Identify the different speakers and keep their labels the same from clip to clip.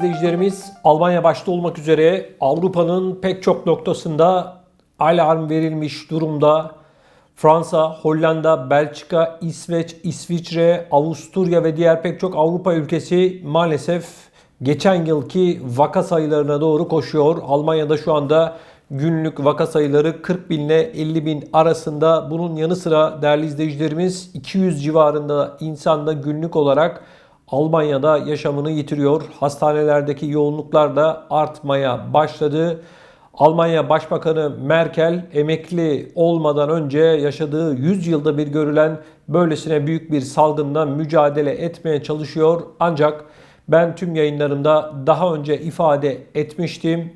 Speaker 1: izleyicilerimiz, Almanya başta olmak üzere Avrupa'nın pek çok noktasında alarm verilmiş durumda. Fransa, Hollanda, Belçika, İsveç, İsviçre, Avusturya ve diğer pek çok Avrupa ülkesi maalesef geçen yılki vaka sayılarına doğru koşuyor. Almanya'da şu anda günlük vaka sayıları 40 bin ile 50 bin arasında. Bunun yanı sıra değerli izleyicilerimiz 200 civarında insan da günlük olarak Almanya'da yaşamını yitiriyor. Hastanelerdeki yoğunluklar da artmaya başladı. Almanya Başbakanı Merkel emekli olmadan önce yaşadığı 100 yılda bir görülen böylesine büyük bir salgınla mücadele etmeye çalışıyor. Ancak ben tüm yayınlarımda daha önce ifade etmiştim.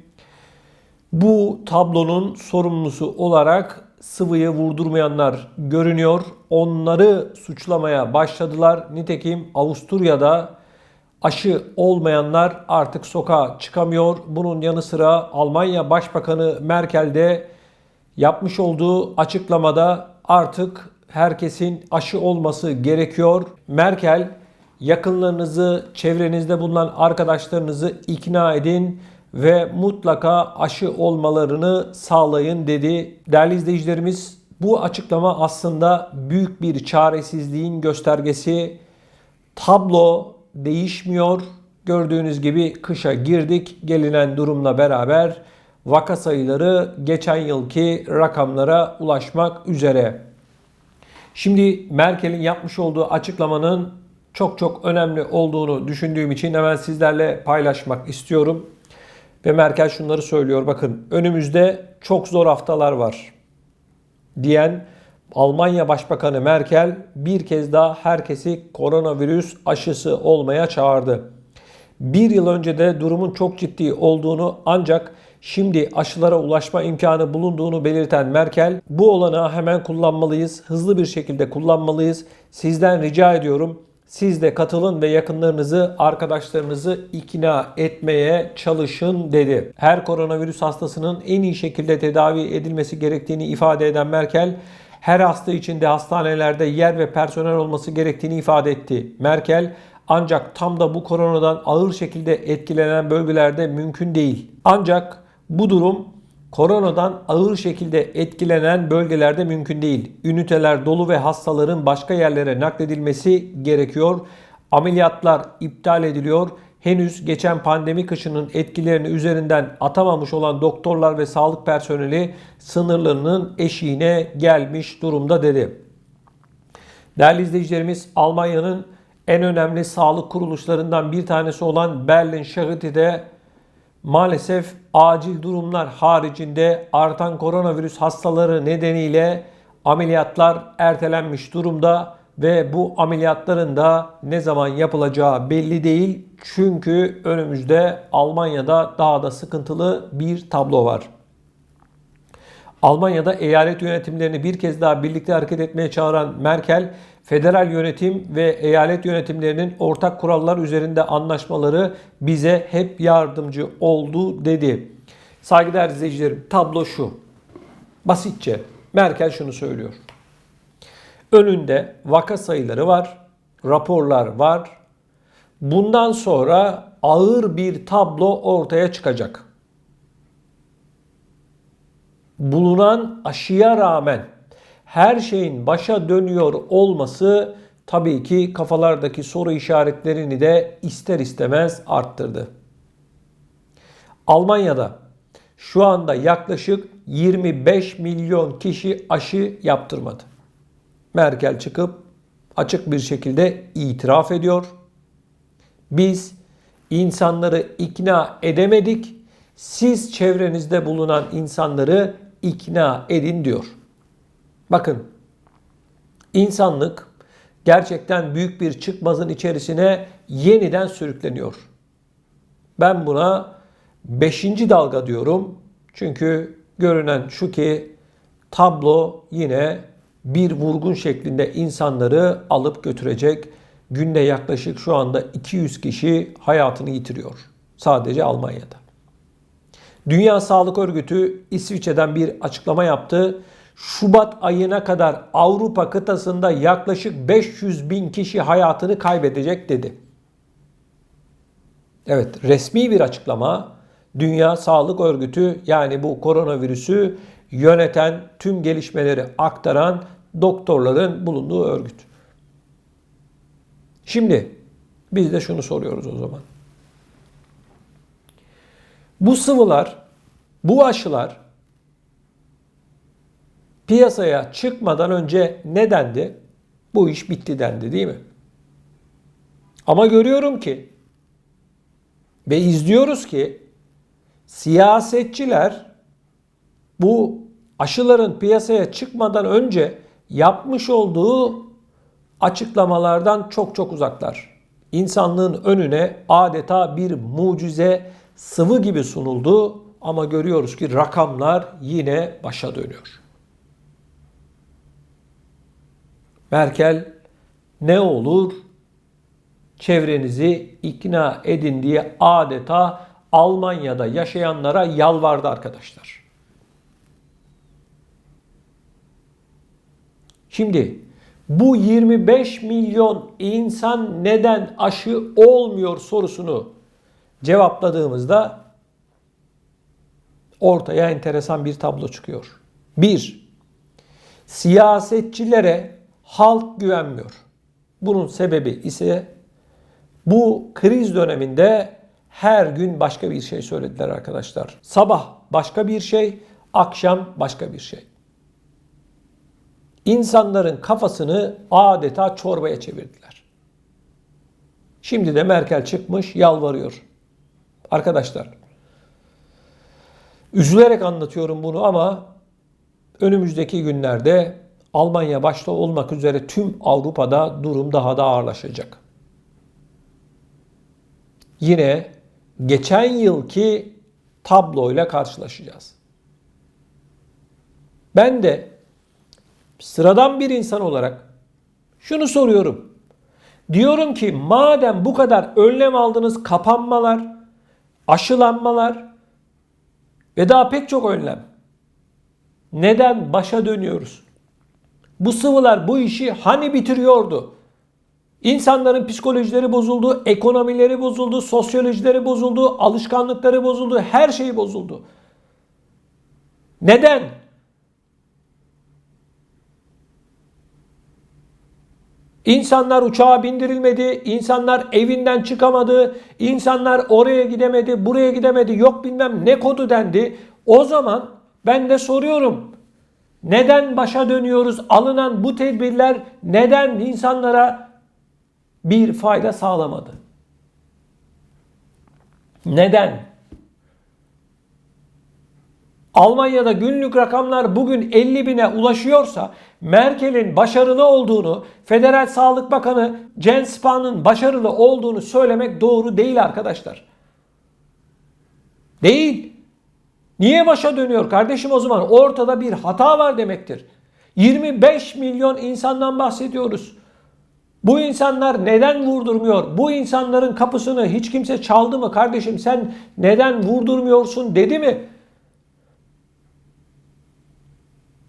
Speaker 1: Bu tablonun sorumlusu olarak sıvıyı vurdurmayanlar görünüyor. Onları suçlamaya başladılar. Nitekim Avusturya'da aşı olmayanlar artık sokağa çıkamıyor. Bunun yanı sıra Almanya Başbakanı Merkel de yapmış olduğu açıklamada artık herkesin aşı olması gerekiyor. Merkel, yakınlarınızı, çevrenizde bulunan arkadaşlarınızı ikna edin ve mutlaka aşı olmalarını sağlayın dedi. Değerli izleyicilerimiz, bu açıklama aslında büyük bir çaresizliğin göstergesi. Tablo değişmiyor. Gördüğünüz gibi kışa girdik. Gelinen durumla beraber vaka sayıları geçen yılki rakamlara ulaşmak üzere. Şimdi Merkel'in yapmış olduğu açıklamanın çok önemli olduğunu düşündüğüm için hemen sizlerle paylaşmak istiyorum. Ve Merkel şunları söylüyor. Bakın, önümüzde çok zor haftalar var diyen Almanya Başbakanı Merkel bir kez daha herkesi koronavirüs aşısı olmaya çağırdı. Bir yıl önce de durumun çok ciddi olduğunu ancak şimdi aşılara ulaşma imkanı bulunduğunu belirten Merkel, bu olanağı hemen kullanmalıyız, hızlı bir şekilde kullanmalıyız. Sizden rica ediyorum, siz de katılın ve yakınlarınızı, arkadaşlarınızı ikna etmeye çalışın dedi. Her koronavirüs hastasının en iyi şekilde tedavi edilmesi gerektiğini ifade eden Merkel, her hasta için de hastanelerde yer ve personel olması gerektiğini ifade etti. Merkel, ancak tam da bu koronadan ağır şekilde etkilenen bölgelerde mümkün değil. Ancak bu durum koronadan ağır şekilde etkilenen bölgelerde mümkün değil. Üniteler dolu ve hastaların başka yerlere nakledilmesi gerekiyor. Ameliyatlar iptal ediliyor. Henüz geçen pandemi kışının etkilerini üzerinden atamamış olan doktorlar ve sağlık personeli sınırlarının eşiğine gelmiş durumda dedi. Değerli izleyicilerimiz, Almanya'nın en önemli sağlık kuruluşlarından bir tanesi olan Berlin Charity'de maalesef acil durumlar haricinde artan koronavirüs hastaları nedeniyle ameliyatlar ertelenmiş durumda ve bu ameliyatların da ne zaman yapılacağı belli değil. Çünkü önümüzde Almanya'da daha da sıkıntılı bir tablo var. Almanya'da eyalet yönetimlerini bir kez daha birlikte hareket etmeye çağıran Merkel, federal yönetim ve eyalet yönetimlerinin ortak kurallar üzerinde anlaşmaları bize hep yardımcı oldu dedi. Saygıdeğer izleyicilerim, tablo şu. Basitçe Merkel şunu söylüyor. Önünde vaka sayıları var, raporlar var. Bundan sonra ağır bir tablo ortaya çıkacak. Bulunan aşıya rağmen her şeyin başa dönüyor olması tabii ki kafalardaki soru işaretlerini de ister istemez arttırdı. Almanya'da şu anda yaklaşık 25 milyon kişi aşı yaptırmadı. Merkel çıkıp açık bir şekilde itiraf ediyor. Biz insanları ikna edemedik. Siz çevrenizde bulunan insanları ikna edin diyor. Bakın, insanlık gerçekten büyük bir çıkmazın içerisine yeniden sürükleniyor. Ben buna 5. dalga diyorum. Çünkü görünen şu ki tablo yine bir vurgun şeklinde insanları alıp götürecek. Günde yaklaşık şu anda 200 kişi hayatını yitiriyor. Sadece Almanya'da. Dünya Sağlık Örgütü İsviçre'den bir açıklama yaptı. Şubat ayına kadar Avrupa kıtasında yaklaşık 500 bin kişi hayatını kaybedecek dedi. Evet, resmi bir açıklama. Dünya Sağlık Örgütü, yani bu koronavirüsü yöneten, tüm gelişmeleri aktaran doktorların bulunduğu örgüt. Şimdi biz de şunu soruyoruz o zaman. Bu sıvılar, bu aşılar piyasaya çıkmadan önce ne dendi? Bu iş bitti dendi, değil mi? Ama görüyorum ki ve izliyoruz ki siyasetçiler bu aşıların piyasaya çıkmadan önce yapmış olduğu açıklamalardan çok çok uzaklar. İnsanlığın önüne adeta bir mucize sıvı gibi sunuldu ama görüyoruz ki rakamlar yine başa dönüyor. Merkel ne olur çevrenizi ikna edin diye adeta Almanya'da yaşayanlara yalvardı arkadaşlar. Şimdi bu 25 milyon insan neden aşı olmuyor sorusunu cevapladığımızda ortaya enteresan bir tablo çıkıyor. 1. Siyasetçilere halk güvenmiyor. Bunun sebebi ise bu kriz döneminde her gün başka bir şey söylediler arkadaşlar. Sabah başka bir şey, akşam başka bir şey. İnsanların kafasını adeta çorbaya çevirdiler. Şimdi de Merkel çıkmış yalvarıyor. Arkadaşlar, üzülerek anlatıyorum bunu ama önümüzdeki günlerde Almanya başta olmak üzere tüm Avrupa'da durum daha da ağırlaşacak. Yine geçen yılki tabloyla karşılaşacağız. Ben de sıradan bir insan olarak şunu soruyorum. Diyorum ki madem bu kadar önlem aldınız, kapanmalar, aşılanmalar ve daha pek çok önlem, neden başa dönüyoruz? Bu sıvılar bu işi hani bitiriyordu? İnsanların psikolojileri bozuldu, ekonomileri bozuldu, sosyolojileri bozuldu, alışkanlıkları bozuldu, her şey bozuldu. Neden? İnsanlar uçağa bindirilmedi, insanlar evinden çıkamadı, insanlar oraya gidemedi, buraya gidemedi, yok bilmem ne kodu dendi. O zaman ben de soruyorum. Neden başa dönüyoruz? Alınan bu tedbirler neden insanlara bir fayda sağlamadı? Neden? Almanya'da günlük rakamlar bugün 50 bine ulaşıyorsa Merkel'in başarılı olduğunu, Federal Sağlık Bakanı Jens Spahn'ın başarılı olduğunu söylemek doğru değil arkadaşlar. Değil. Niye başa dönüyor kardeşim o zaman? Ortada bir hata var demektir. 25 milyon insandan bahsediyoruz. Bu insanlar neden vurdurmuyor? Bu insanların kapısını hiç kimse çaldı mı kardeşim? Sen neden vurdurmuyorsun dedi mi?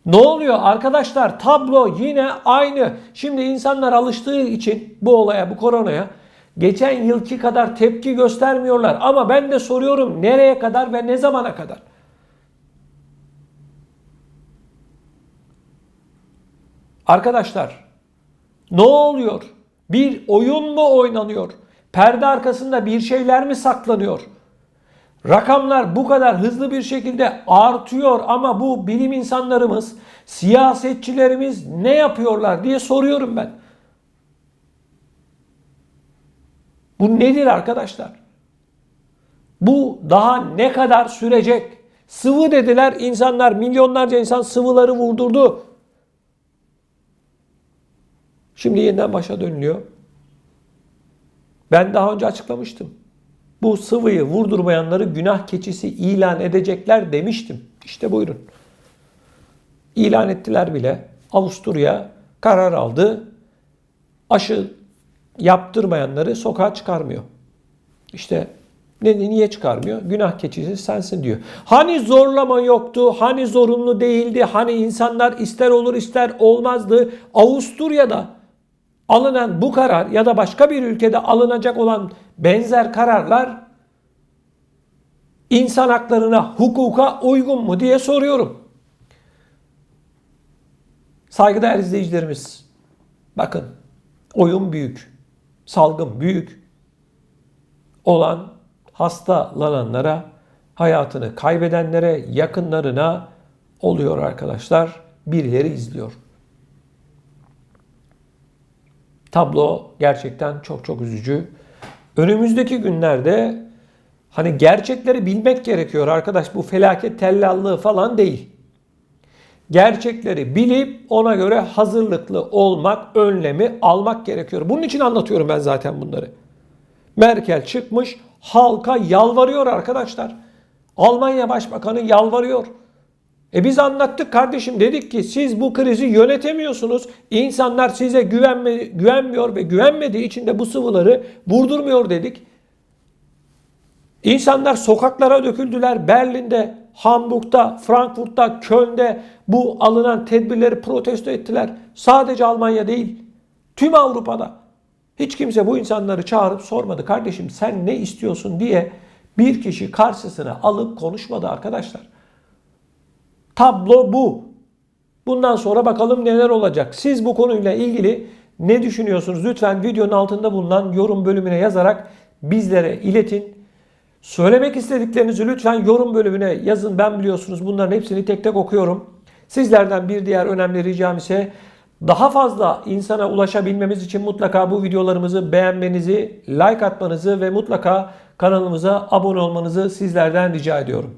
Speaker 1: Ne oluyor arkadaşlar? Tablo yine aynı. Şimdi insanlar alıştığı için bu olaya, bu koronaya geçen yılki kadar tepki göstermiyorlar. Ama ben de soruyorum, nereye kadar ve ne zamana kadar? Arkadaşlar, ne oluyor? Bir oyun mu oynanıyor? Perde arkasında bir şeyler mi saklanıyor? Rakamlar bu kadar hızlı bir şekilde artıyor ama bu bilim insanlarımız, siyasetçilerimiz ne yapıyorlar diye soruyorum ben. Bu nedir arkadaşlar? Bu daha ne kadar sürecek? Sıvı dediler, insanlar, milyonlarca insan sıvıları vurdurdu. Şimdi yeniden başa dönülüyor. Ben daha önce açıklamıştım. Bu sıvıyı vurdurmayanları günah keçisi ilan edecekler demiştim. İşte buyurun. İlan ettiler bile. Avusturya karar aldı. Aşı yaptırmayanları sokağa çıkarmıyor. İşte niye çıkarmıyor? Günah keçisi sensin diyor. Hani zorlama yoktu, hani zorunlu değildi, hani insanlar ister olur ister olmazdı. alınan bu karar ya da başka bir ülkede alınacak olan benzer kararlar insan haklarına, hukuka uygun mu diye soruyorum. Saygıdeğer izleyicilerimiz, bakın oyun büyük, salgın büyük, olan hastalananlara, hayatını kaybedenlere, yakınlarına oluyor arkadaşlar. Birileri izliyor. Tablo gerçekten çok çok üzücü. Önümüzdeki günlerde hani gerçekleri bilmek gerekiyor arkadaş. Bu felaket tellallığı falan değil. Gerçekleri bilip ona göre hazırlıklı olmak, önlemi almak gerekiyor. Bunun için anlatıyorum ben zaten bunları. Merkel çıkmış halka yalvarıyor arkadaşlar. Almanya Başbakanı yalvarıyor. Biz anlattık kardeşim, dedik ki siz bu krizi yönetemiyorsunuz. İnsanlar size güvenmiyor ve güvenmediği için de bu sıvıları vurdurmuyor dedik. İnsanlar sokaklara döküldüler. Berlin'de, Hamburg'da, Frankfurt'ta, Köln'de bu alınan tedbirleri protesto ettiler. Sadece Almanya değil, tüm Avrupa'da. Hiç kimse bu insanları çağırıp sormadı. Kardeşim sen ne istiyorsun diye bir kişi karşısına alıp konuşmadı arkadaşlar. Tablo bu. Bundan sonra bakalım neler olacak. Siz bu konuyla ilgili ne düşünüyorsunuz? Lütfen videonun altında bulunan yorum bölümüne yazarak bizlere iletin. Söylemek istediklerinizi lütfen yorum bölümüne yazın. Ben biliyorsunuz bunların hepsini tek tek okuyorum. Sizlerden bir diğer önemli ricam ise daha fazla insana ulaşabilmemiz için mutlaka bu videolarımızı beğenmenizi, like atmanızı ve mutlaka kanalımıza abone olmanızı sizlerden rica ediyorum.